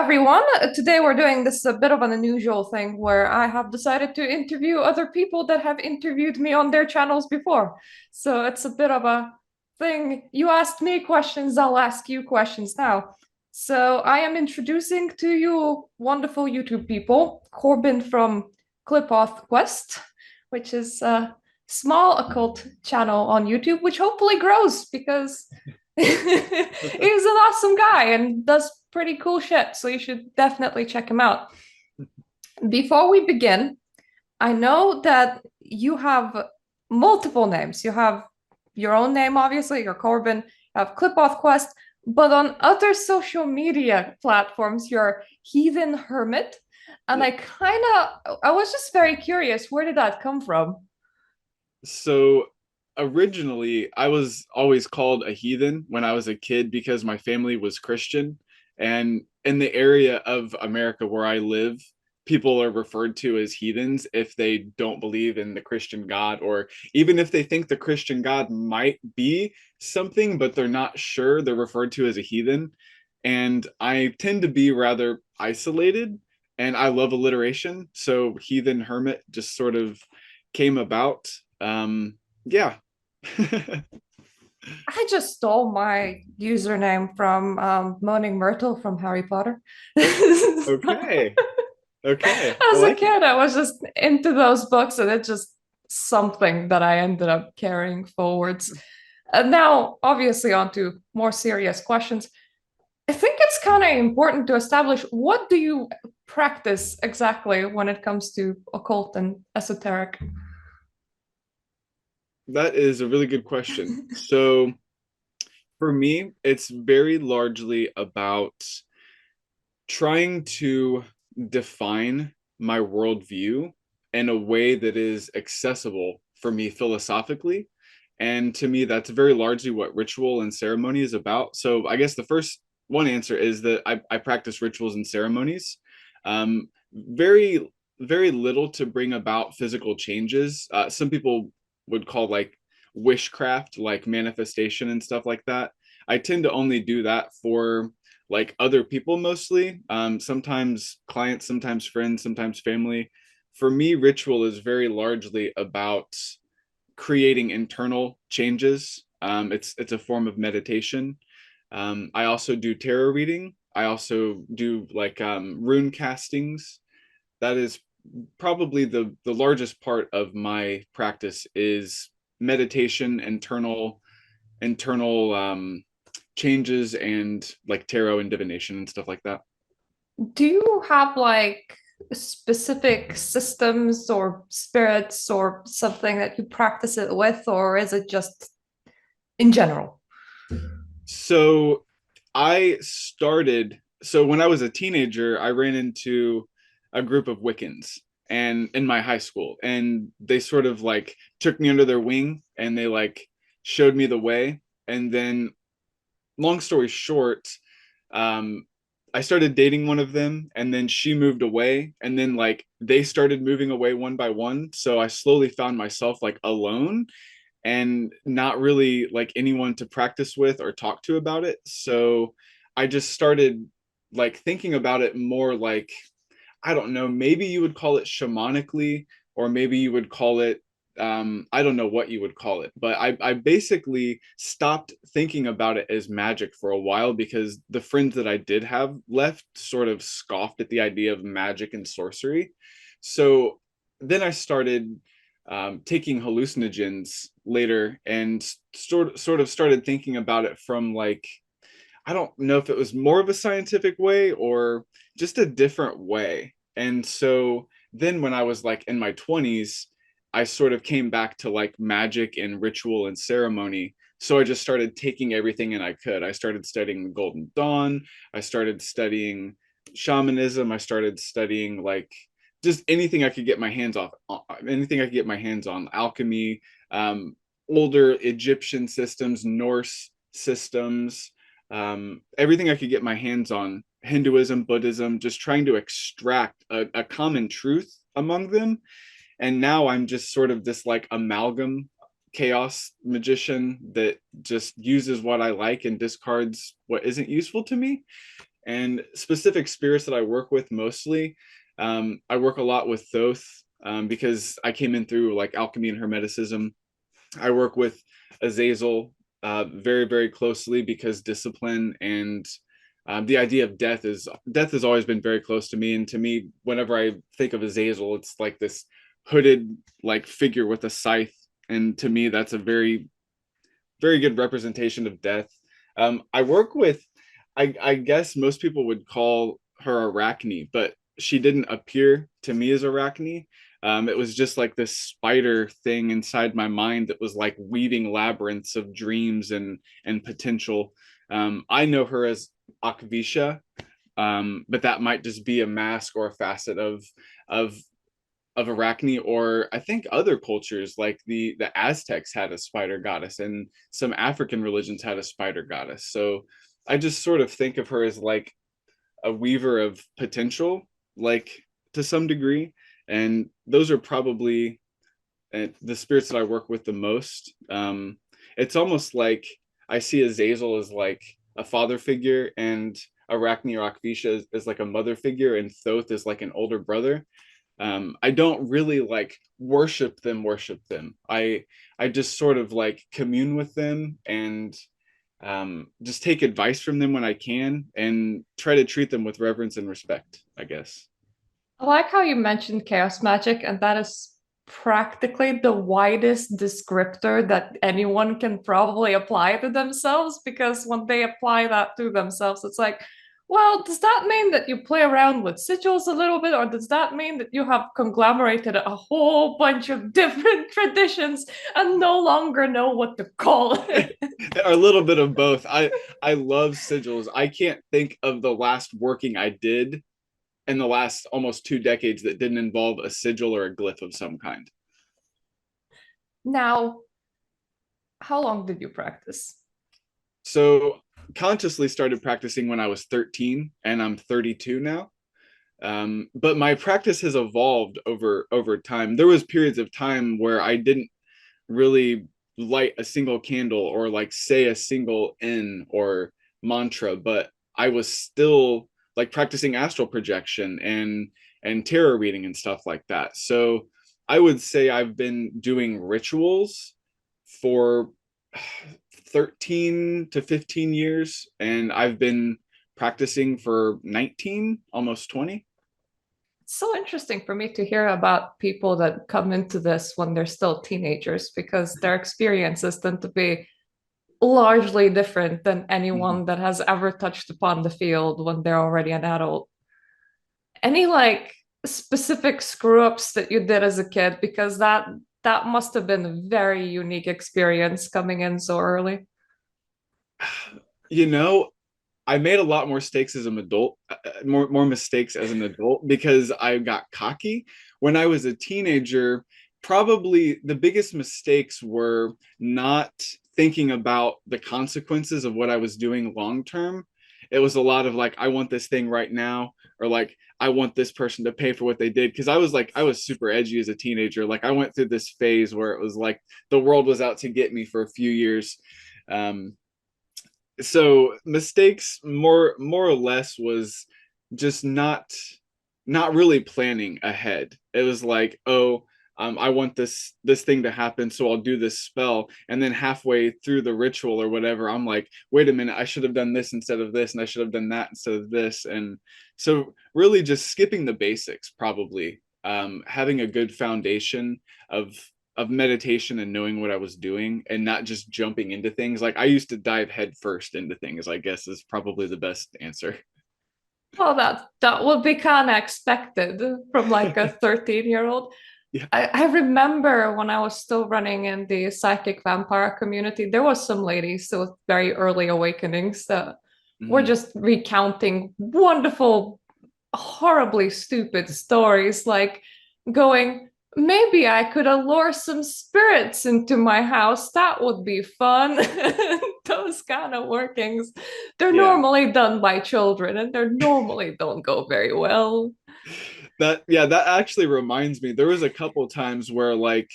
everyone. Today we're doing this a bit of an unusual thing where I have decided to interview other people that have interviewed me on their channels before. So it's a bit of a thing. You asked me questions, I'll ask you questions now. So I am introducing to you wonderful YouTube people, Corbin from Qliphoth Quest, which is a small occult channel on YouTube, which hopefully grows because he's an awesome guy and does pretty cool shit. So you should definitely check him out. Before we begin, I know that you have multiple names. You have your own name, obviously, you're Corbin, you have Qliphoth Quest, but on other social media platforms, you're Heathen Hermit. And Yeah. I was just very curious, where did that come from? So originally, I was always called a heathen when I was a kid because my family was Christian. And in the area of America where I live, people are referred to as heathens if they don't believe in the Christian God, or even if they think the Christian God might be something, but they're not sure, they're referred to as a heathen. And I tend to be rather isolated and I love alliteration. So heathen hermit just sort of came about. Yeah. I just stole my username from Moaning Myrtle from Harry Potter. Okay. Okay. I As a like it. kid, I was just into those books, and it's just something that I ended up carrying forwards. And now, obviously, on to more serious questions. I think it's kind of important to establish what do you practice exactly when it comes to occult and esoteric. That is a really good question. So for me, it's very largely about trying to define my worldview in a way that is accessible for me philosophically. And to me, that's very largely what ritual and ceremony is about. So I guess the first one answer is that I practice rituals and ceremonies. Very, very little to bring about physical changes. Some people would call like wishcraft, like manifestation and stuff like that. I tend to only do that for like other people mostly. Sometimes clients, sometimes friends, sometimes family. For me, ritual is very largely about creating internal changes. It's a form of meditation. I also do tarot reading. I also do like rune castings. That is probably the largest part of my practice is meditation, internal changes, and like tarot and divination and stuff like that. Do you have like specific systems or spirits or something that you practice it with, or is it just in general? So so when I was a teenager, I ran into a group of Wiccans and in my high school, and they sort of like took me under their wing and they like showed me the way. And then long story short, um, I started dating one of them, and then she moved away, and then like they started moving away one by one. So I slowly found myself like alone and not really like anyone to practice with or talk to about it. So I just started like thinking about it more like, I don't know, maybe you would call it shamanically, or maybe you would call it, I don't know what you would call it, but I basically stopped thinking about it as magic for a while because the friends that I did have left sort of scoffed at the idea of magic and sorcery. So then I started taking hallucinogens later and sort of started thinking about it from like, I don't know if it was more of a scientific way or just a different way. And so then when I was like in my 20s, I sort of came back to like magic and ritual and ceremony. So I just started taking everything in I could. I started studying the Golden Dawn. I started studying shamanism. I started studying like just anything I could get my hands off, anything I could get my hands on, alchemy, older Egyptian systems, Norse systems, everything I could get my hands on, Hinduism, Buddhism, just trying to extract a common truth among them. And now I'm just sort of this like amalgam chaos magician that just uses what I like and discards what isn't useful to me. And specific spirits that I work with mostly, I work a lot with Thoth, because I came in through like alchemy and hermeticism. I work with Azazel very, very closely because discipline and the idea of death has always been very close to me. And to me, whenever I think of Azazel, it's like this hooded like figure with a scythe. And to me, that's a very, very good representation of death. I work with, I guess most people would call her Arachne, but she didn't appear to me as Arachne. It was just like this spider thing inside my mind that was like weaving labyrinths of dreams and potential. I know her as Akvisha, but that might just be a mask or a facet of of Arachne, or I think other cultures like the Aztecs had a spider goddess, and some African religions had a spider goddess. So I just sort of think of her as like a weaver of potential, like to some degree, and those are probably the spirits that I work with the most. It's almost like I see Azazel as like a father figure, and Arachne or Akvisha is like a mother figure, and Thoth is like an older brother. I don't really like worship them. I just sort of like commune with them and just take advice from them when I can and try to treat them with reverence and respect, I guess. I like how you mentioned chaos magic, and that is practically the widest descriptor that anyone can probably apply to themselves, because when they apply that to themselves, it's like, well, does that mean that you play around with sigils a little bit, or does that mean that you have conglomerated a whole bunch of different traditions and no longer know what to call it? A little bit of both. I love sigils. I can't think of the last working I did in the last almost 2 decades that didn't involve a sigil or a glyph of some kind. Now, how long did you practice? So consciously started practicing when I was 13, and I'm 32 now. But my practice has evolved over time. There was periods of time where I didn't really light a single candle or like say a single N or mantra, but I was still like practicing astral projection and tarot reading and stuff like that. So I would say I've been doing rituals for 13 to 15 years, and I've been practicing for 19, almost 20. It's so interesting for me to hear about people that come into this when they're still teenagers, because their experiences tend to be largely different than Mhm. anyone that has ever touched upon the field when they're already an adult. Any like specific screw ups that you did as a kid? Because that must have been a very unique experience coming in so early. You know, I made a lot more mistakes as an adult, more mistakes as an adult because I got cocky. When I was a teenager, probably the biggest mistakes were not thinking about the consequences of what I was doing long term. It was a lot of like, I want this thing right now, or like, I want this person to pay for what they did. Because I was like, I was super edgy as a teenager. Like, I went through this phase where it was like the world was out to get me for a few years. Um, so mistakes more or less was just not really planning ahead. It was like, oh, I want this thing to happen, so I'll do this spell, and then halfway through the ritual or whatever, I'm like, wait a minute, I should have done this instead of this, and I should have done that instead of this. And so really just skipping the basics, probably having a good foundation of meditation and knowing what I was doing and not just jumping into things. Like I used to dive head first into things, I guess is probably the best answer. Well, that would be kind of expected from like a 13-year-old. Yeah. I remember when I was still running in the psychic vampire community, there was some ladies with very early awakenings that were Mhm. just recounting wonderful, horribly stupid stories, like going, maybe I could allure some spirits into my house. That would be fun. Those kind of workings. They're Yeah. normally done by children and they're normally don't go very well. That actually reminds me. There was a couple times where like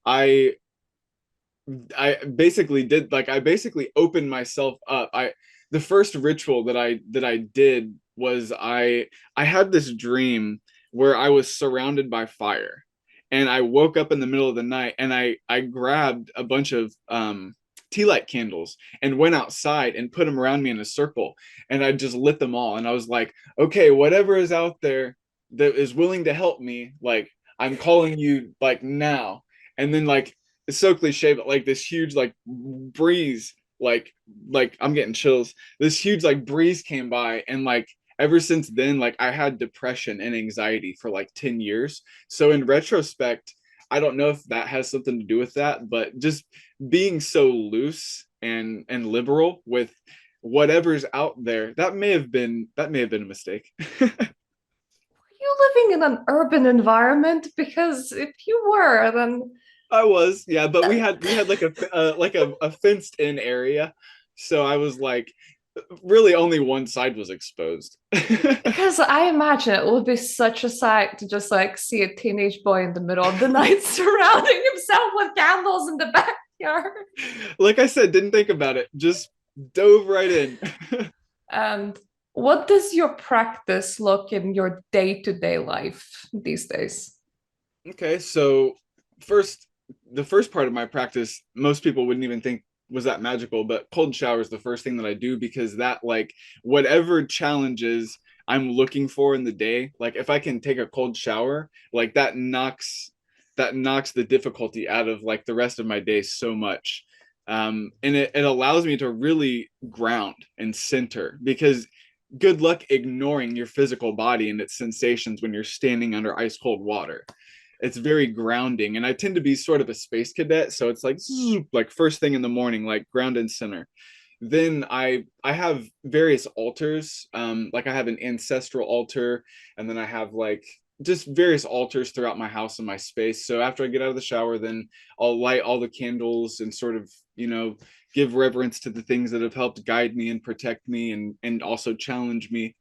I I basically opened myself up. the first ritual that I did was I had this dream where I was surrounded by fire, and I woke up in the middle of the night, and I grabbed a bunch of tea light candles and went outside and put them around me in a circle, and I just lit them all, and I was like, okay, whatever is out there that is willing to help me, like I'm calling you like now. And then like it's so cliche, but like this huge like breeze, like I'm getting chills. This huge like breeze came by, and like ever since then, like I had depression and anxiety for like 10 years. So in retrospect, I don't know if that has something to do with that, but just being so loose and liberal with whatever's out there, that may have been a mistake. You living in an urban environment? Because if you were, then I was, yeah, but we had like a fenced in area, so I was like, really only one side was exposed. because I imagine it would be such a sight to just like see a teenage boy in the middle of the night surrounding himself with candles in the backyard. Like I said, didn't think about it, just dove right in. And what does your practice look in your day-to-day life these days? Okay, so first, the first part of my practice, most people wouldn't even think was that magical, but cold shower is the first thing that I do, because that, like, whatever challenges I'm looking for in the day, like if I can take a cold shower, like that knocks the difficulty out of like the rest of my day so much. And it allows me to really ground and center, because good luck ignoring your physical body and its sensations when you're standing under ice cold water. It's very grounding, and I tend to be sort of a space cadet, so it's like like first thing in the morning, like ground and center. Then I have various altars, like I have an ancestral altar, and then I have like just various altars throughout my house and my space. So after I get out of the shower, then I'll light all the candles and sort of, give reverence to the things that have helped guide me and protect me, and also challenge me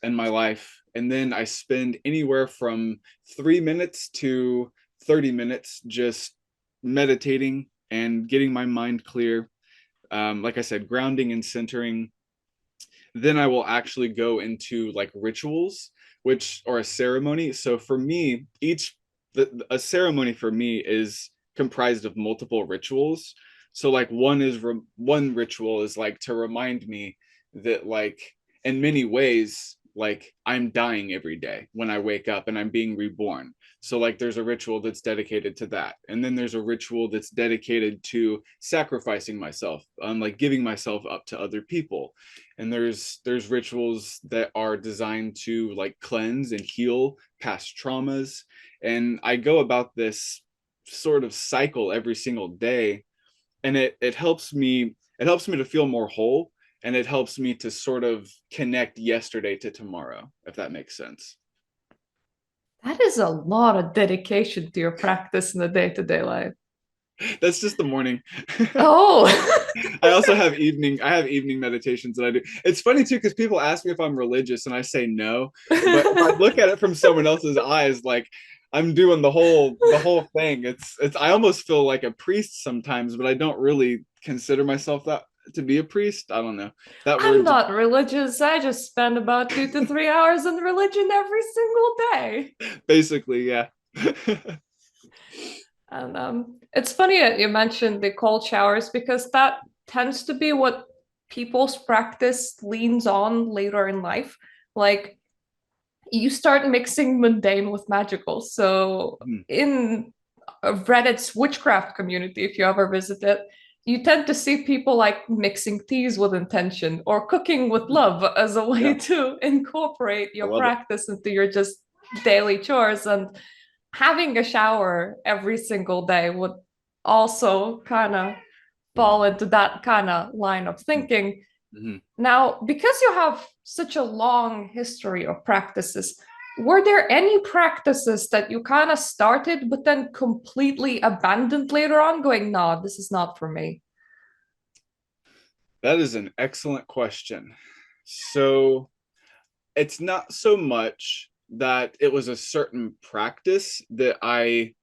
in my life. And then I spend anywhere from 3 minutes to 30 minutes just meditating and getting my mind clear. Like I said, grounding and centering. Then I will actually go into like rituals, which are a ceremony. So for me, a ceremony for me is comprised of multiple rituals. So like one ritual is like to remind me that, like, in many ways, like I'm dying every day when I wake up and I'm being reborn. So like there's a ritual that's dedicated to that. And then there's a ritual that's dedicated to sacrificing myself, like giving myself up to other people. And there's rituals that are designed to like cleanse and heal past traumas. And I go about this sort of cycle every single day, and it helps me to feel more whole, and it helps me to sort of connect yesterday to tomorrow, if that makes sense. That is a lot of dedication to your practice in the day-to-day life. That's just the morning. Oh, I have evening meditations that I do. It's funny too, because people ask me if I'm religious and I say no, but if I look at it from someone else's eyes, like I'm doing the whole thing. It's I almost feel like a priest sometimes, but I don't really consider myself that to be a priest. I don't know. That I'm word just not religious. I just spend about 2 to 3 hours in religion every single day. basically, yeah. And it's funny that you mentioned the cold showers because that tends to be what people's practice leans on later in life. Like you start mixing mundane with magical. So in Reddit's witchcraft community, if you ever visit it, you tend to see people like mixing teas with intention or cooking with love as a way Yeah, to incorporate I your love it. practice into your just daily chores. And having a shower every single day would also kind of fall into that kind of line of thinking. Mhm. Now, because you have such a long history of practices, were there any practices that you kind of started but then completely abandoned later on, going, no, this is not for me? That is an excellent question. So it's not so much that it was a certain practice that I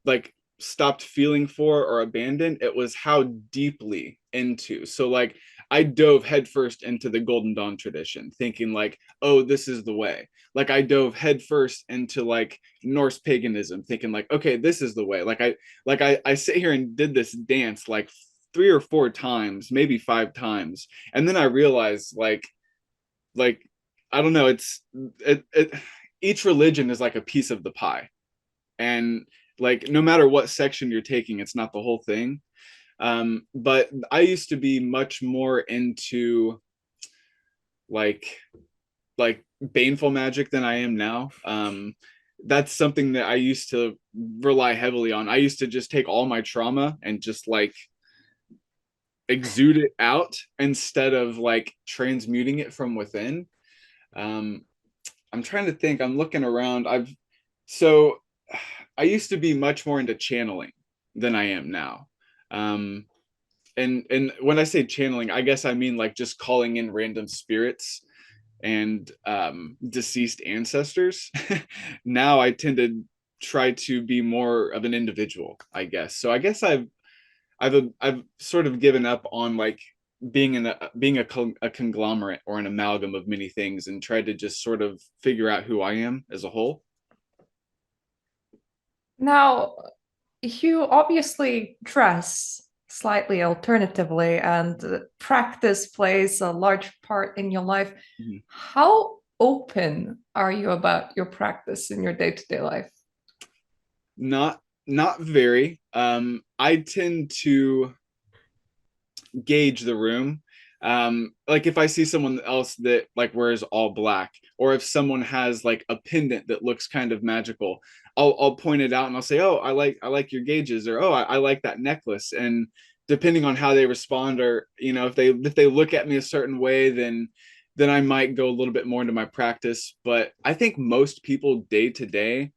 like stopped feeling for or abandoned. It was how deeply into. So like I dove headfirst into the Golden Dawn tradition, thinking like, oh, this is the way. Like I dove headfirst into like Norse paganism, thinking like, okay, this is the way. I sit here and did this dance like 3 or 4 times, maybe 5 times, and then I realized like I don't know, it each religion is like a piece of the pie, and like no matter what section you're taking, it's not the whole thing. But I used to be much more into like like baneful magic than I am now. That's something that I used to rely heavily on. I used to just take all my trauma and just like exude it out instead of like transmuting it from within. Um, I'm trying to think. I'm looking around. So I used to be much more into channeling than I am now. Um, and when I say channeling, I guess I mean like just calling in random spirits and deceased ancestors. Now I tend to try to be more of an individual, I guess. So I guess I've sort of given up on like being a conglomerate or an amalgam of many things, and tried to just sort of figure out who I am as a whole. Now, you obviously dress slightly alternatively, and practice plays a large part in your life. Mhm. How open are you about your practice in your day-to-day life? Not very. I tend to gauge the room. Like if I see someone else that like wears all black, or if someone has like a pendant that looks kind of magical, I'll point it out and I'll say, oh, I like your gauges, or oh, I like that necklace. And depending on how they respond, or if they look at me a certain way, then I might go a little bit more into my practice. But I think most people day to day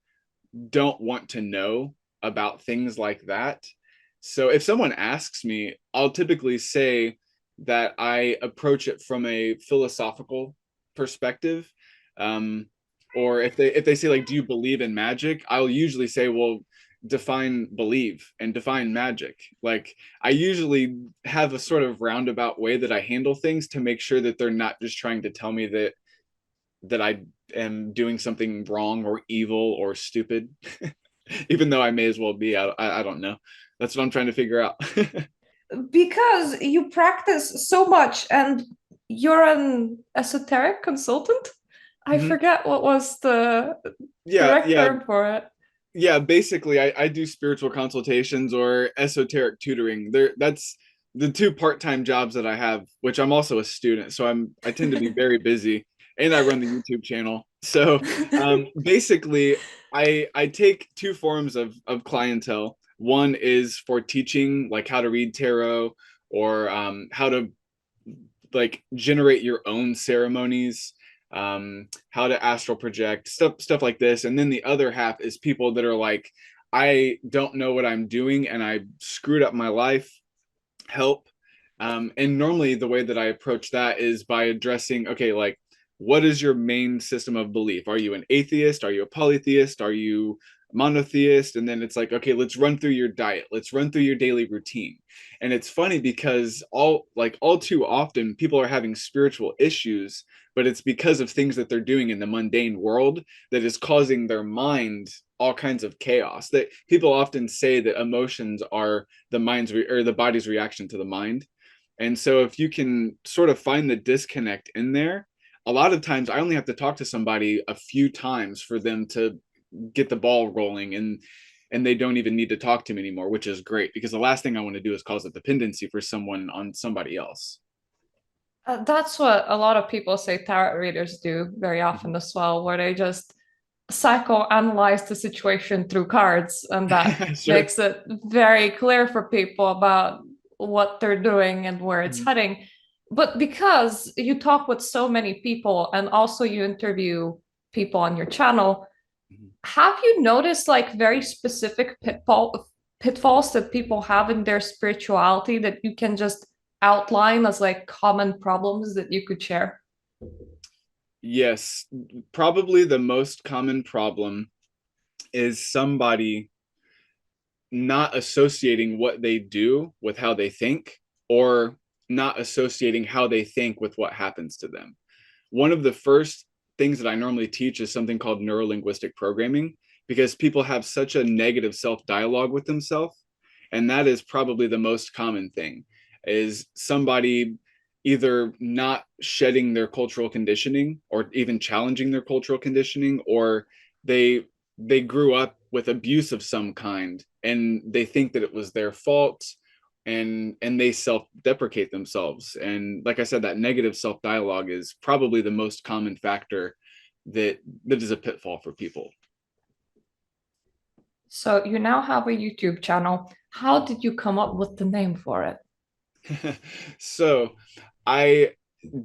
don't want to know about things like that. So if someone asks me, I'll typically say that I approach it from a philosophical perspective. Um, or if they say like, "Do you believe in magic?" I'll usually say, "Well, define believe and define magic." Like I usually have a sort of roundabout way that I handle things to make sure that they're not just trying to tell me that I am doing something wrong or evil or stupid, even though I may as well be. I don't know. That's what I'm trying to figure out. Because you practice so much and you're an esoteric consultant. I Mhm. forget what was the Yeah, correct yeah, term for it. yeah. Basically, I do spiritual consultations or esoteric tutoring. That's the two part-time jobs that I have, which I'm also a student, so I tend to be very busy, and I run the YouTube channel. So basically, I take two forms of clientele. One is for teaching, like how to read tarot, or how to like generate your own ceremonies, how to astral project, stuff like this. And then the other half is people that are like, I don't know what I'm doing and I screwed up my life, help. And normally the way that I approach that is by addressing, okay, like what is your main system of belief? Are you an atheist? Are you a polytheist? Are you monotheist? And then it's like, okay, let's run through your diet. Let's run through your daily routine. And it's funny because all too often people are having spiritual issues, but it's because of things that they're doing in the mundane world that is causing their mind all kinds of chaos. That people often say that emotions are or the body's reaction to the mind. And so if you can sort of find the disconnect in there, a lot of times I only have to talk to somebody a few times for them to get the ball rolling, and they don't even need to talk to me anymore, which is great because the last thing I want to do is cause a dependency for someone on somebody else. That's what a lot of people say tarot readers do very often as well, where they just psychoanalyze the situation through cards, and that Sure. makes it very clear for people about what they're doing and where it's Mhm. heading. But because you talk with so many people and also you interview people on your channel, Mhm. have you noticed like very specific pitfalls that people have in their spirituality that you can just outline as like common problems that you could share? Yes, probably the most common problem is somebody not associating what they do with how they think, or not associating how they think with what happens to them. One of the first things that I normally teach is something called neurolinguistic programming, because people have such a negative self-dialogue with themselves. And that is probably the most common thing, is somebody either not shedding their cultural conditioning or even challenging their cultural conditioning, or they they grew up with abuse of some kind and they think that it was their fault, and they self-deprecate themselves. And like I said, that negative self-dialogue is probably the most common factor that is a pitfall for people. So you now have a YouTube channel. How did you come up with the name for it? So I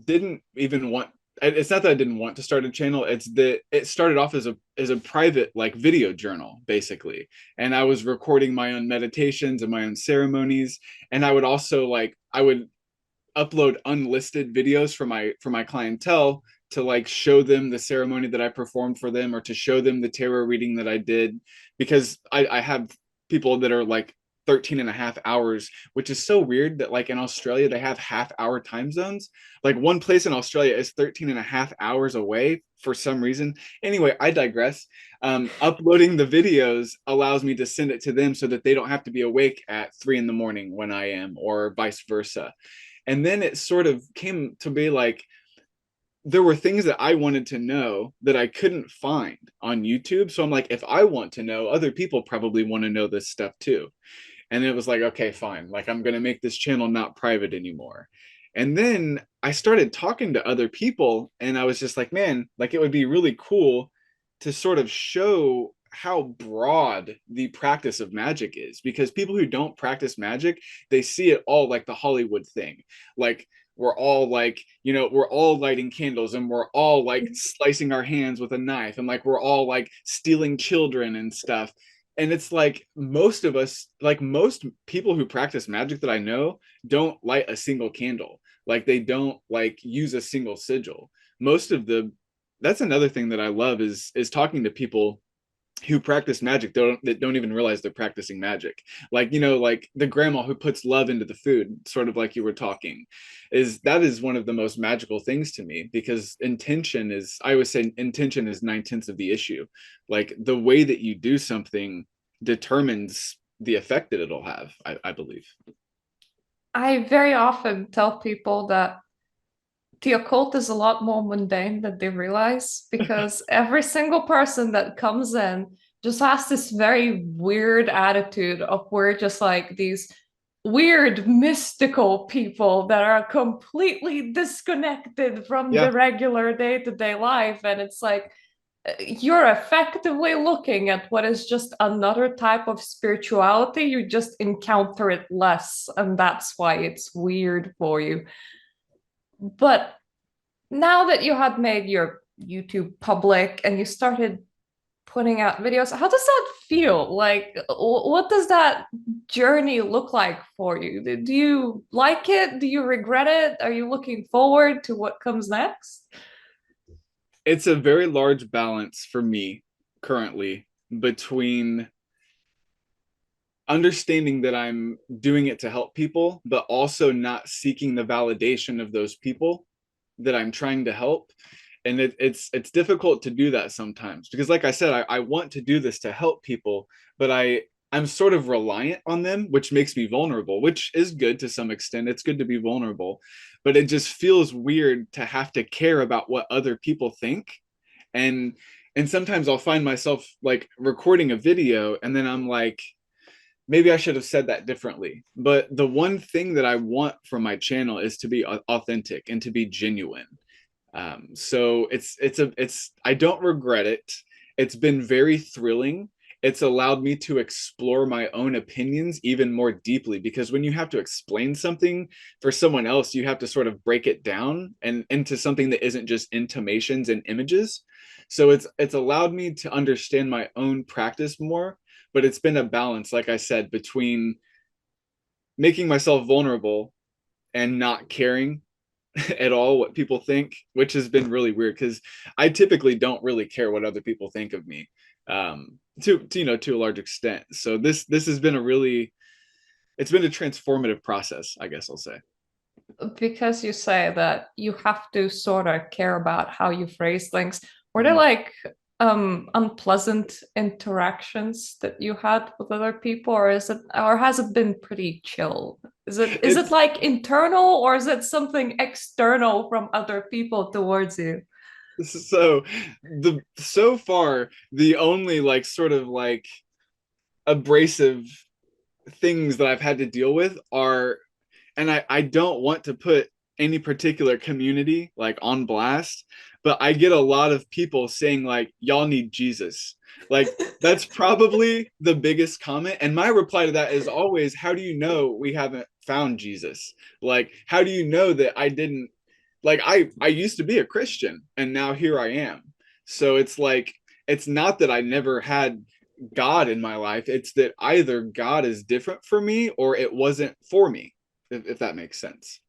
didn't even want, it's not that I didn't want to start a channel, it's that it started off as a private like video journal basically. And I was recording my own meditations and my own ceremonies. And I would also like I would upload unlisted videos for my clientele to like show them the ceremony that I performed for them, or to show them the tarot reading that I did, because I have people that are like 13 and a half hours, which is so weird that like in Australia they have half-hour time zones. Like one place in Australia is 13 and a half hours away for some reason. Anyway, I digress. Uploading the videos allows me to send it to them so that they don't have to be awake at 3 in the morning when I am, or vice versa. And then it sort of came to be like there were things that I wanted to know that I couldn't find on YouTube. So I'm like, if I want to know, other people probably want to know this stuff too. And it was like, okay, fine. Like, I'm going to make this channel not private anymore. And then I started talking to other people, and I was just like, man, like it would be really cool to sort of show how broad the practice of magic is, because people who don't practice magic, they see it all like the Hollywood thing. Like, we're all like, you know, we're all lighting candles and we're all like slicing our hands with a knife, and like we're all like stealing children and stuff. And it's like most of us, like most people who practice magic that I know, don't light a single candle. Like they don't like use a single sigil. Most of the That's another thing that I love is talking to people who practice magic that don't even realize they're practicing magic. Like, you know, like the grandma who puts love into the food, sort of like you were talking, is that is one of the most magical things to me, because intention is, I always say intention is 9/10 of the issue. Like the way that you do something determines the effect that it'll have, I believe. I very often tell people that the occult is a lot more mundane than they realize, because every single person that comes in just has this very weird attitude of we're just like these weird mystical people that are completely disconnected from the Yeah. regular day-to-day life. And it's like you're effectively looking at what is just another type of spirituality. You just encounter it less, and that's why it's weird for you. But now that you had made your YouTube public and you started putting out videos, how does that feel? Like, what does that journey look like for you? Do you like it? Do you regret it? Are you looking forward to what comes next? It's a very large balance for me currently between understanding that I'm doing it to help people, but also not seeking the validation of those people that I'm trying to help. And it's difficult to do that sometimes, because like I said, I want to do this to help people, but I'm sort of reliant on them, which makes me vulnerable, which is good to some extent. It's good to be vulnerable, but it just feels weird to have to care about what other people think. And and sometimes I'll find myself like recording a video and then I'm like, maybe I should have said that differently. But the one thing that I want from my channel is to be authentic and to be genuine. So it's I don't regret it. It's been very thrilling. It's allowed me to explore my own opinions even more deeply, because when you have to explain something for someone else, you have to sort of break it down and into something that isn't just intimations and images. So it's allowed me to understand my own practice more, but it's been a balance, like I said, between making myself vulnerable and not caring at all what people think, which has been really weird because I typically don't really care what other people think of me, to you know, to a large extent. So this has been a really, it's been a transformative process, I guess I'll say. because you say that you have to sort of care about how you phrase things, were there Mhm. like unpleasant interactions that you had with other people, or has it been pretty chill? Is it It's like internal, or is it something external from other people towards you? so so far the only like sort of like abrasive things that I've had to deal with are, and I don't want to put any particular community like on blast, but I get a lot of people saying like y'all need Jesus. Like that's probably the biggest comment. And my reply to that is always, how do you know we haven't found Jesus? Like, how do you know that I didn't, like I used to be a Christian and now here I am. So it's like it's not that I never had God in my life. It's that either God is different for me or it wasn't for me, if that makes sense.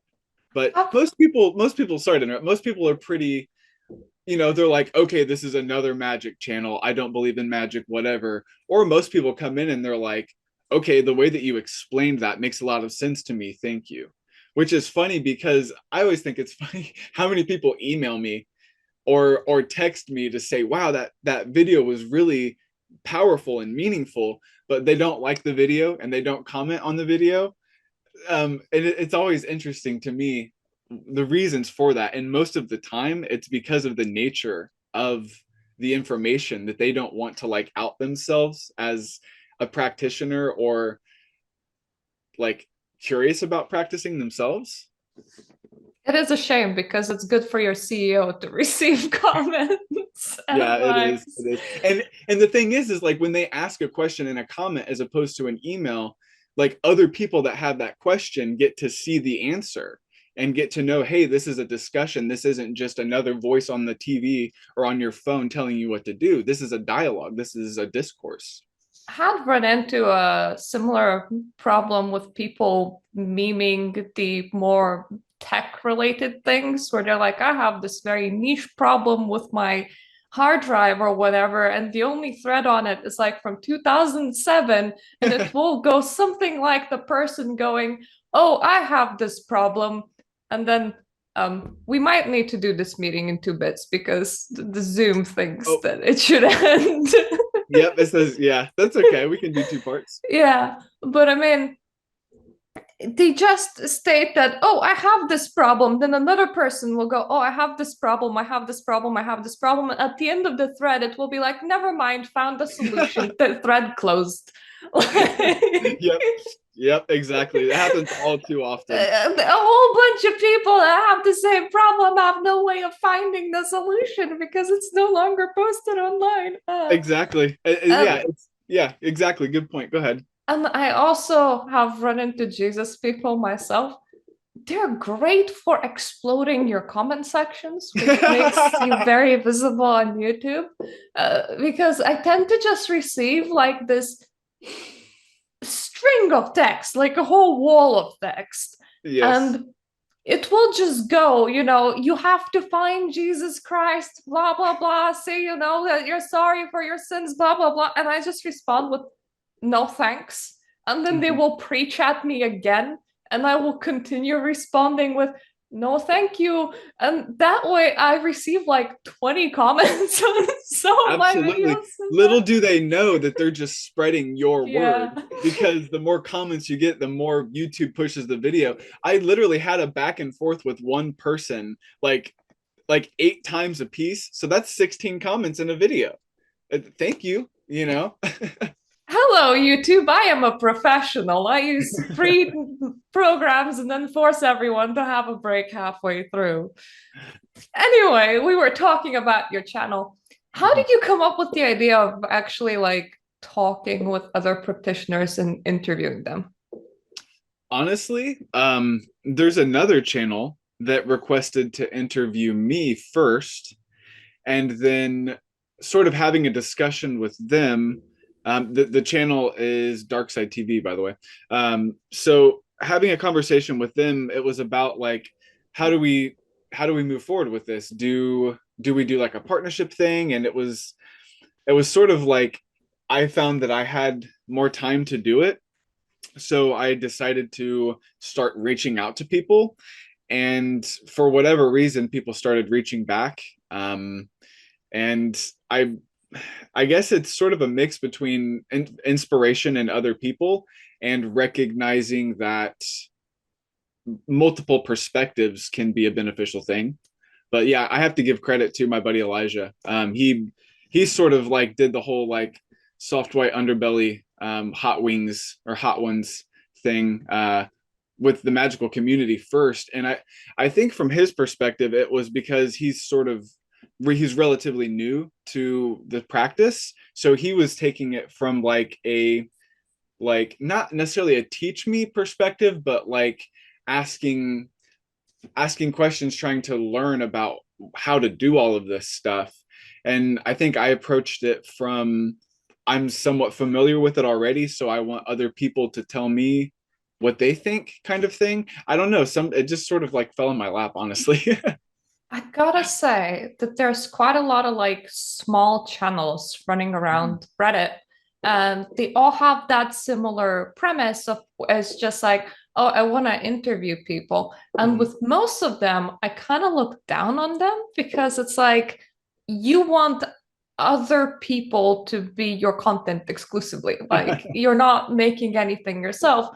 But I've most people, sorry to interrupt, most people are pretty, they're like, okay, this is another magic channel. I don't believe in magic, whatever. Or most people come in and they're like, okay, the way that you explained that makes a lot of sense to me. Thank you. Which is funny because I always think it's funny how many people email me or text me to say, wow, that video was really powerful and meaningful, but they don't like the video and they don't comment on the video. And it's always interesting to me the reasons for that, and most of the time it's because of the nature of the information, that they don't want to like out themselves as a practitioner or like curious about practicing themselves. It is a shame because it's good for your CEO to receive comments Yeah, and it is. likes. It is. And the thing is like when they ask a question in a comment as opposed to an email, like other people that have that question get to see the answer and get to know, hey, this is a discussion. This isn't just another voice on the TV or on your phone telling you what to do. This is a dialogue. This is a discourse. Had run into a similar problem with people memeing the more tech related things where they're like, I have this very niche problem with my hard drive or whatever, and the only thread on it is like from 2007, and it will go something like the person going, oh, I have this problem, and then we might need to do this meeting in 2 bits because the Zoom thinks Oh, that it should end. yep. It says, yeah, that's okay. We can do two parts. Yeah, but I mean, they just state that, oh, I have this problem. Then another person will go, oh, I have this problem. I have this problem. I have this problem. And at the end of the thread, it will be like, never mind, found a solution. The thread closed. Yep. Yep, exactly. It happens all too often. A whole bunch of people that have the same problem have no way of finding the solution because it's no longer posted online. Exactly. Yeah, And yeah, exactly. Good point. Go ahead. and I also have run into Jesus people myself. They're great for exploding your comment sections, which makes you very visible on YouTube. Because I tend to just receive like this string of text, like a whole wall of text. Yes. And it will just go, you have to find Jesus Christ, blah, blah, blah. Say, that you're sorry for your sins, blah, blah, blah. And I just respond with no thanks. And then they Mhm. will pre chat me again. And I will continue responding with no thank you. And that way I receive like 20 comments on some of my Absolutely. videos. And Little do they know that they're just spreading your yeah. word, because the more comments you get, the more YouTube pushes the video. I literally had a back and forth with one person like 8 times a piece. So that's 16 comments in a video. Thank you. Hello, YouTube. I am a professional. I use free programs and then force everyone to have a break halfway through. Anyway, we were talking about your channel. How did you come up with the idea of actually like talking with other practitioners and interviewing them? Honestly, there's another channel that requested to interview me first, and then sort of having a discussion with them. The channel is Dark Side TV, by the way. So having a conversation with them, it was about like, how do we how do we move forward with this? Do we do like a partnership thing? And it was sort of like I found that I had more time to do it, so I decided to start reaching out to people. and for whatever reason, people started reaching back. And I guess it's sort of a mix between inspiration and other people, and recognizing that multiple perspectives can be a beneficial thing. But yeah, I have to give credit to my buddy Elijah. He sort of like did the whole like soft white underbelly, hot wings or hot ones thing, with the magical community first. And I think from his perspective, it was because he's relatively new to the practice. So he was taking it from like a, like not necessarily a teach me perspective, but like asking questions, trying to learn about how to do all of this stuff. And I think I approached it from, I'm somewhat familiar with it already, so I want other people to tell me what they think, kind of thing. I don't know, it just sort of like fell in my lap, honestly. I gotta say that there's quite a lot of like small channels running around Reddit, and they all have that similar premise of it's just like, oh, I want to interview people. And with most of them, I kind of look down on them because it's like you want other people to be your content exclusively. Like you're not making anything yourself.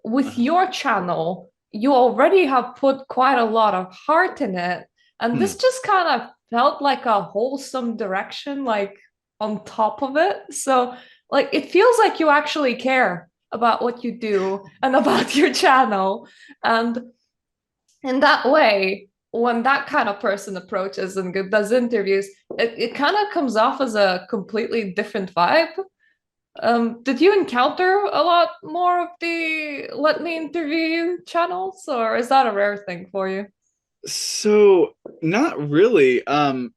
With your channel, you already have put quite a lot of heart in it, and this just kind of felt like a wholesome direction, like on top of it. So, like, it feels like you actually care about what you do and about your channel. And in that way, when that kind of person approaches and does interviews, it kind of comes off as a completely different vibe. Did you encounter a lot more of the let me interview you channels, or is that a rare thing for you? So not really. And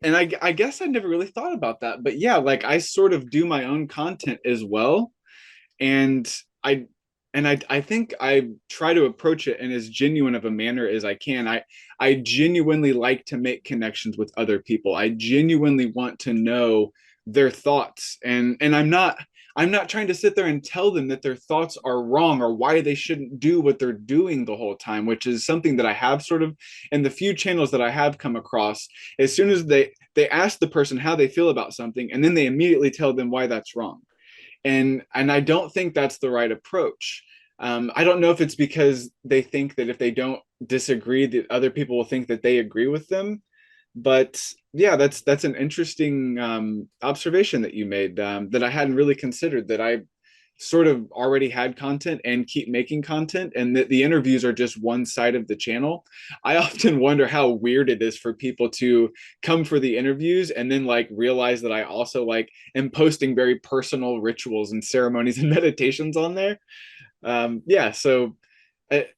I guess I never really thought about that. But yeah, like I sort of do my own content as well. And I I think I try to approach it in as genuine of a manner as I can. I genuinely like to make connections with other people. I genuinely want to know their thoughts. And I'm not trying to sit there and tell them that their thoughts are wrong or why they shouldn't do what they're doing the whole time, which is something that I have sort of in the few channels that I have come across. As soon as they ask the person how they feel about something, and then they immediately tell them why that's wrong. And I don't think that's the right approach. I don't know if it's because they think that if they don't disagree, that other people will think that they agree with them. But yeah, that's an interesting observation that you made, that I hadn't really considered. That I sort of already had content and keep making content, and that the interviews are just one side of the channel. I often wonder how weird it is for people to come for the interviews and then like realize that I also like am posting very personal rituals and ceremonies and meditations on there. Yeah, so I,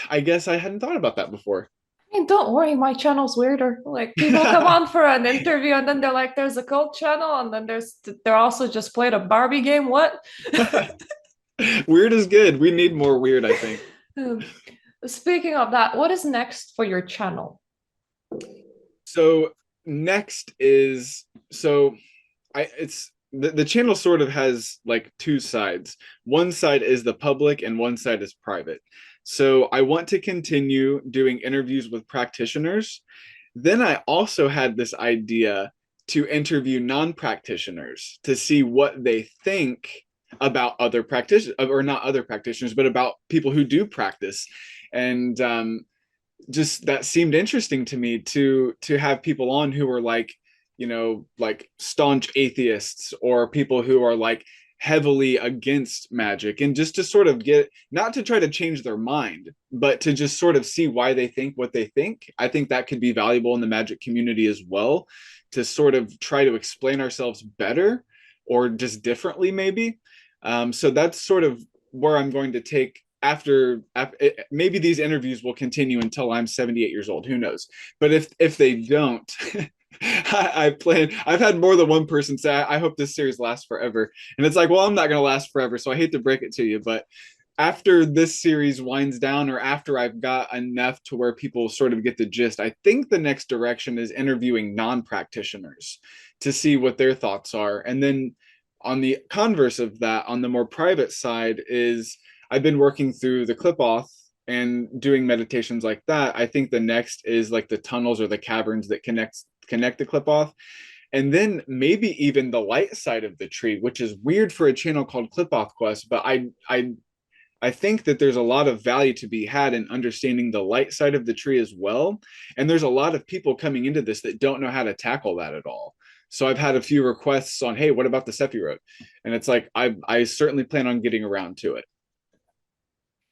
I guess I hadn't thought about that before. I mean, don't worry, my channel's weirder. Like people come on for an interview and then they're like, there's a cult channel, and then they're also just played a Barbie game. What? Weird is good. We need more weird, I think. Um, Speaking of that, what is next for your channel? So next is, so I it's the channel sort of has like two sides. One side is the public and one side is private. So I want to continue doing interviews with practitioners. Then I also had this idea to interview non-practitioners to see what they think about other practitioners, or not other practitioners, but about people who do practice. And just that seemed interesting to me, to have people on who were like, like staunch atheists, or people who are like heavily against magic, and just to sort of get, not to try to change their mind, but to just sort of see why they think what they think. I think that could be valuable in the magic community as well, to sort of try to explain ourselves better, or just differently maybe. So that's sort of where I'm going to take after maybe these interviews will continue until I'm 78 years old. Who knows? But if they don't, I plan. I've had more than one person say, I hope this series lasts forever. And it's like, well, I'm not going to last forever. So I hate to break it to you. But after this series winds down, or after I've got enough to where people sort of get the gist, I think the next direction is interviewing non practitioners to see what their thoughts are. And then on the converse of that, on the more private side, is I've been working through the Qliphoth and doing meditations like that. I think the next is like the tunnels or the caverns that connect the Qliphoth, and then maybe even the light side of the tree, which is weird for a channel called Qliphoth Quest, but I think that there's a lot of value to be had in understanding the light side of the tree as well. And there's a lot of people coming into this that don't know how to tackle that at all. So I've had a few requests on, hey, what about the Sephiroth? And it's like I certainly plan on getting around to it.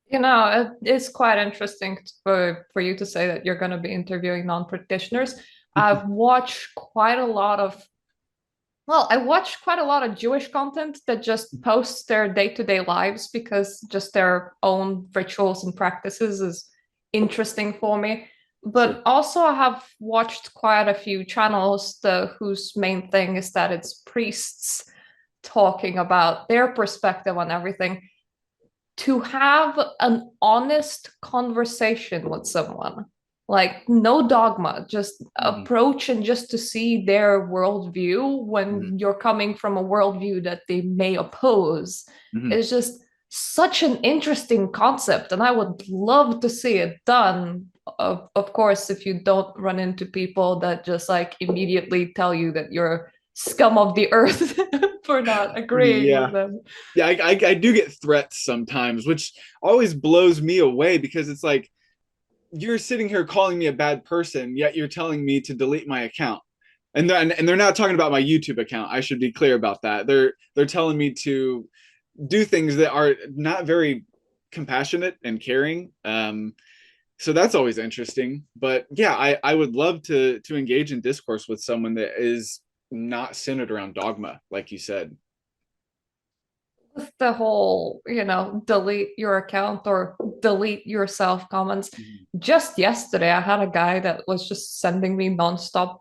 You know, it's quite interesting for you to say that you're going to be interviewing non-practitioners. I've watched quite a lot of Well, I watch quite a lot of Jewish content that just posts their day-to-day lives because just their own rituals and practices is interesting for me. But Sure. also I have watched quite a few channels whose main thing is that it's priests talking about their perspective on everything. To have an honest conversation with someone, like no dogma, just Mm-hmm. approach and just to see their worldview Mm-hmm. when you're coming from a worldview that they may oppose, Mm-hmm. is just such an interesting concept. And I would love to see it done. Of course, if you don't run into people that just like immediately tell you that you're scum of the earth for not agreeing with Yeah. them. Yeah, I do get threats sometimes, which always blows me away because it's like you're sitting here calling me a bad person, yet you're telling me to delete my account. And they're not talking about my YouTube account. I should be clear about that. They're telling me to do things that are not very compassionate and caring. So that's always interesting. But yeah, I would love to engage in discourse with someone that is not centered around dogma, like you said. The whole, delete your account or delete yourself comments. Mhm. Just yesterday, I had a guy that was just sending me nonstop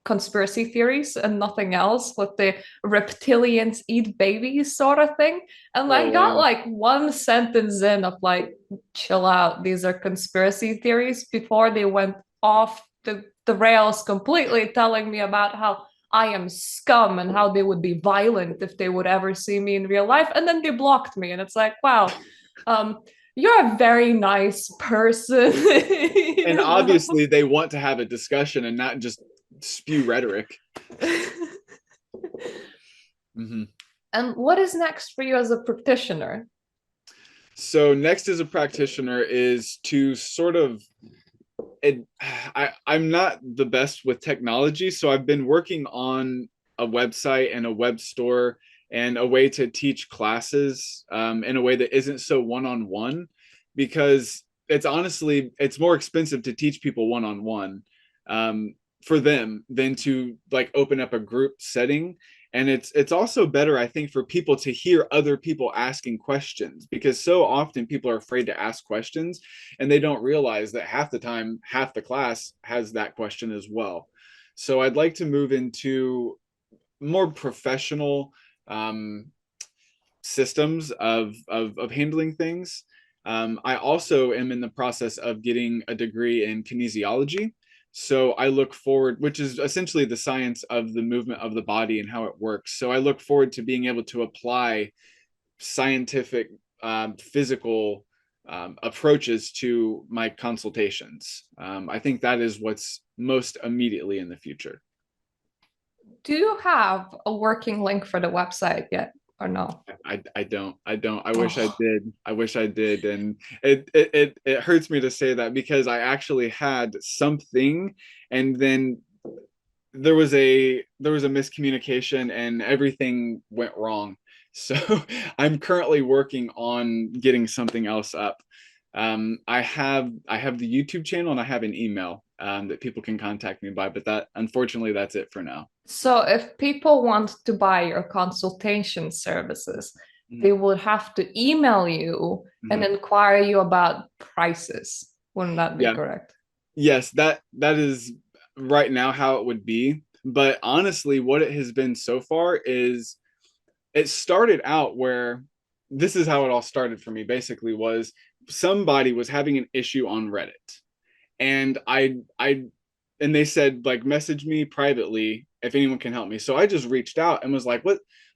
conspiracy theories and nothing else with the reptilians eat babies sort of thing. And I Oh got wow. like one sentence in of like, chill out, these are conspiracy theories before they went off the rails completely, telling me about how I am scum and how they would be violent if they would ever see me in real life. And then they blocked me. And it's like, wow, um, you're a very nice person. And you know? obviously they want to have a discussion and not just spew rhetoric. Mm-hmm. And what is next for you as a practitioner? So next as a practitioner is to sort of it, I'm not the best with technology, so I've been working on a website and a web store and a way to teach classes in a way that isn't so one-on-one, because it's more expensive to teach people one-on-one for them than to like open up a group setting. And it's also better, I think, for people to hear other people asking questions, because so often people are afraid to ask questions and they don't realize that half the time half the class has that question as well. So I'd like to move into more professional um, systems of handling things. I also am in the process of getting a degree in kinesiology. So I look forward, which is essentially the science of the movement of the body and how it works. So I look forward to being able to apply scientific, physical approaches to my consultations. I think that is what's most immediately in the future. Do you have a working link for the website yet or no? I don't. I wish I Oh, did. I wish I did. And it hurts me to say that because I actually had something, and then there was a miscommunication and everything went wrong. So I'm currently working on getting something else up. I have the YouTube channel and I have an email that people can contact me by, but that unfortunately that's it for now. so if people want to buy your consultation services, they Mhm. would have to email you and Mhm. inquire you about prices. Wouldn't that be Yeah. correct? Yes, that is right now how it would be. But honestly, what it has been so far is it started out where this is how it all started for me basically was somebody was having an issue on Reddit, and I and they said like message me privately if anyone can help me. So I just reached out and was like,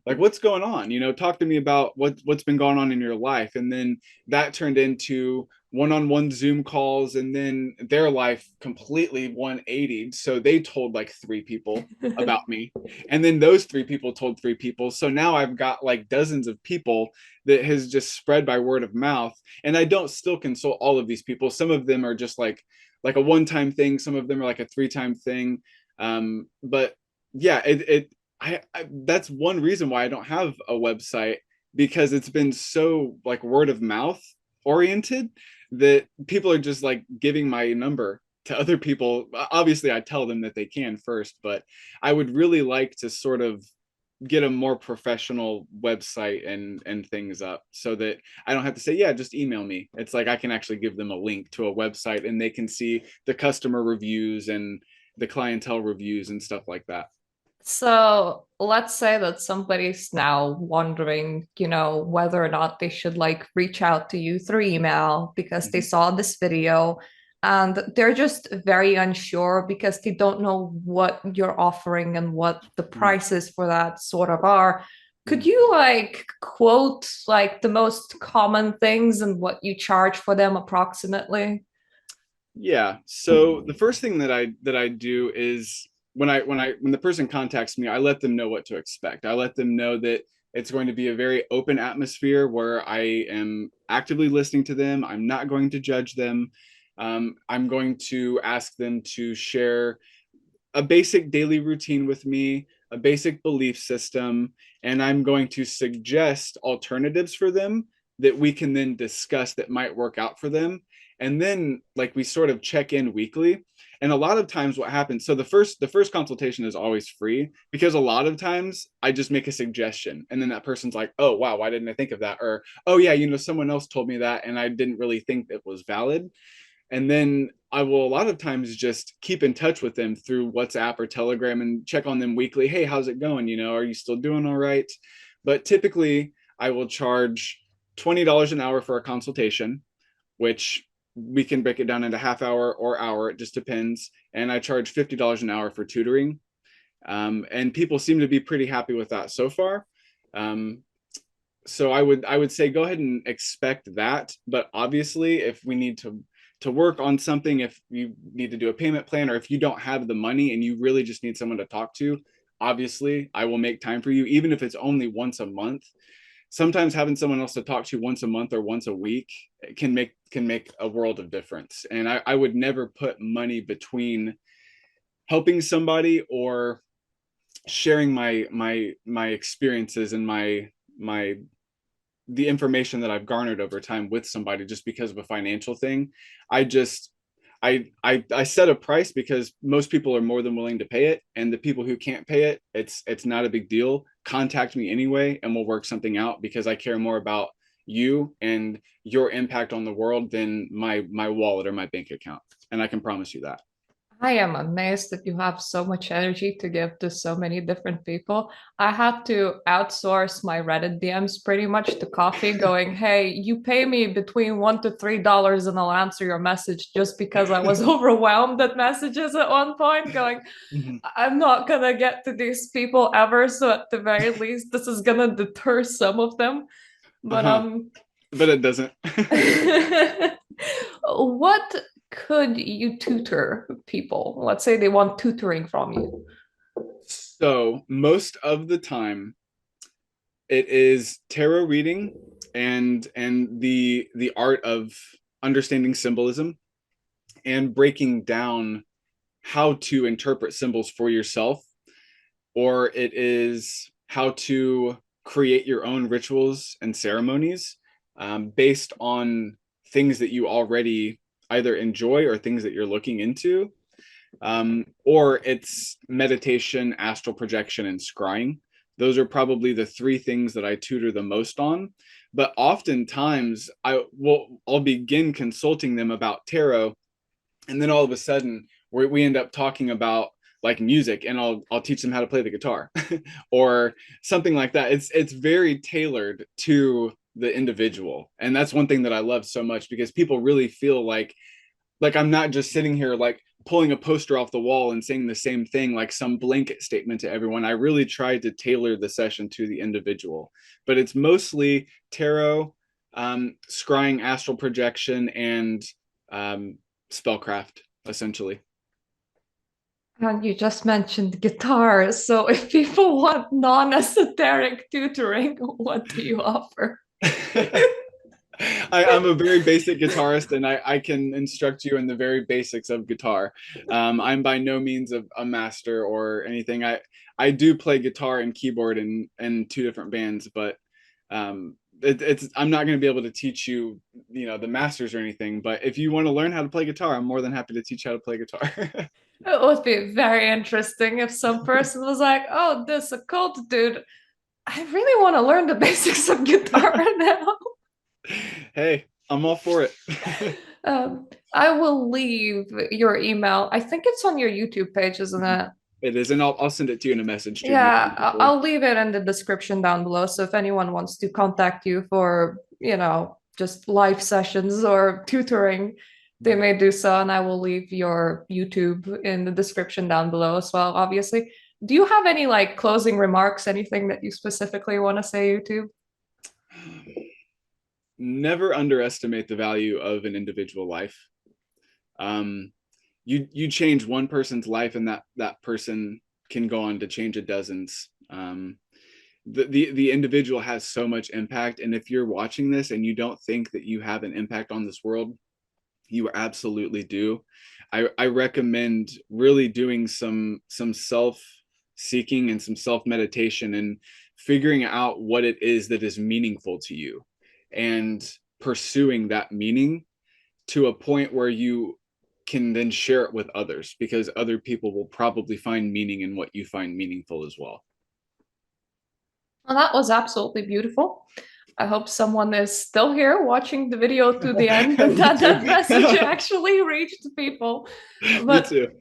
like what's going on, talk to me about what's been going on in your life. And then that turned into one-on-one Zoom calls, and then their life completely 180'd. So they told like 3 people about me, and then those 3 people told 3 people. So now I've got like dozens of people that has just spread by word of mouth. And I don't still consult all of these people. Some of them are just like a one-time thing, some of them are like a 3-time thing. But yeah, that's one reason why I don't have a website, because it's been so like word of mouth oriented that people are just like giving my number to other people. Obviously I tell them that they can first, but I would really like to sort of get a more professional website and things up, so that I don't have to say, yeah, just email me. It's like I can actually give them a link to a website, and they can see the customer reviews and the clientele reviews and stuff like that. So let's say that somebody's now wondering, whether or not they should like reach out to you through email because they Mhm. saw this video and they're just very unsure because they don't know what you're offering and what the Mhm. prices for that sort of are. Could Mhm. you like quote like the most common things and what you charge for them approximately? Yeah. So the first thing that I do is when the person contacts me, I let them know what to expect. I let them know that it's going to be a very open atmosphere where I am actively listening to them. I'm not going to judge them. I'm going to ask them to share a basic daily routine with me, a basic belief system, and I'm going to suggest alternatives for them that we can then discuss that might work out for them. And then like we sort of check in weekly. And a lot of times what happens, so the first consultation is always free, because a lot of times I just make a suggestion and then that person's like, "Oh, wow, why didn't I think of that?" Or, "Oh yeah, someone else told me that and I didn't really think it was valid." And then I will a lot of times just keep in touch with them through WhatsApp or Telegram and check on them weekly. Hey, how's it going? Are you still doing all right? But typically, I will charge $20 an hour for a consultation, which we can break it down into half hour or hour. It just depends. And I charge $50 an hour for tutoring. And people seem to be pretty happy with that so far. Um, so I would say go ahead and expect that. But obviously, if we need to work on something, if you need to do a payment plan, or if you don't have the money and you really just need someone to talk to, obviously I will make time for you, even if it's only once a month. Sometimes having someone else to talk to once a month or once a week can make a world of difference. And I would never put money between helping somebody or sharing my experiences and my the information that I've garnered over time with somebody just because of a financial thing. I just I set a price because most people are more than willing to pay it, and the people who can't pay it, it's not a big deal. Contact me anyway, and we'll work something out, because I care more about you and your impact on the world than my wallet or my bank account, and I can promise you that. I am amazed that you have so much energy to give to so many different people. I had to outsource my Reddit DMs pretty much to coffee, going, "Hey, you pay me between $1 to $3 and I'll answer your message," just because I was overwhelmed at messages at one point, going, Mhm. I'm not gonna get to these people ever, so at the very least, this is gonna deter some of them. But Uh-huh. But it doesn't. what could you tutor people? Let's say they want tutoring from you. So most of the time it is tarot reading and the art of understanding symbolism and breaking down how to interpret symbols for yourself, or it is how to create your own rituals and ceremonies, based on things that you already either enjoy or things that you're looking into. Or it's meditation, astral projection, and scrying. Those are probably the 3 things that I tutor the most on. But oftentimes I'll begin consulting them about tarot, and then all of a sudden we end up talking about like music, and I'll teach them how to play the guitar or something like that. It's very tailored to the individual, and that's one thing that I love so much, because people really feel like I'm not just sitting here like pulling a poster off the wall and saying the same thing, like some blanket statement to everyone. I really tried to tailor the session to the individual, but it's mostly tarot, scrying, astral projection, and spellcraft, essentially. And you just mentioned guitars. So if people want non-esoteric tutoring, what do you offer? I'm a very basic guitarist, and I can instruct you in the very basics of guitar. I'm by no means a master or anything. I do play guitar and keyboard in two different bands, but it's I'm not going to be able to teach you, the masters or anything. But if you want to learn how to play guitar, I'm more than happy to teach you how to play guitar. It would be very interesting if some person was like, "Oh, this occult dude, I really want to learn the basics of guitar now." Hey, I'm all for it. I will leave your email. I think it's on your YouTube page, isn't it? It is, and I'll send it to you in a message too. Yeah, I'll leave it in the description down below. So if anyone wants to contact you for, just live sessions or tutoring, they may do so. And I will leave your YouTube in the description down below as well, obviously. Do you have any like closing remarks, anything that you specifically want to say, YouTube? Never underestimate the value of an individual life. You change one person's life, and that person can go on to change a dozen's. The individual has so much impact, and if you're watching this and you don't think that you have an impact on this world, you absolutely do. I recommend really doing some self seeking and some self meditation and figuring out what it is that is meaningful to you, and pursuing that meaning to a point where you can then share it with others, because other people will probably find meaning in what you find meaningful as well. Well, that was absolutely beautiful. I hope someone is still here watching the video to the end and that message actually reached people. But Me too.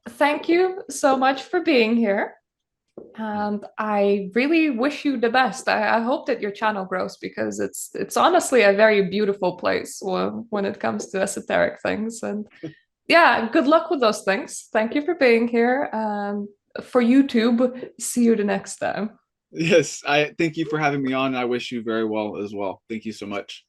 thank you so much for being here. And I really wish you the best. I hope that your channel grows, because it's honestly a very beautiful place when it comes to esoteric things. And yeah, good luck with those things. Thank you for being here. For YouTube, see you the next time. Yes, I thank you for having me on. I wish you very well as well. Thank you so much.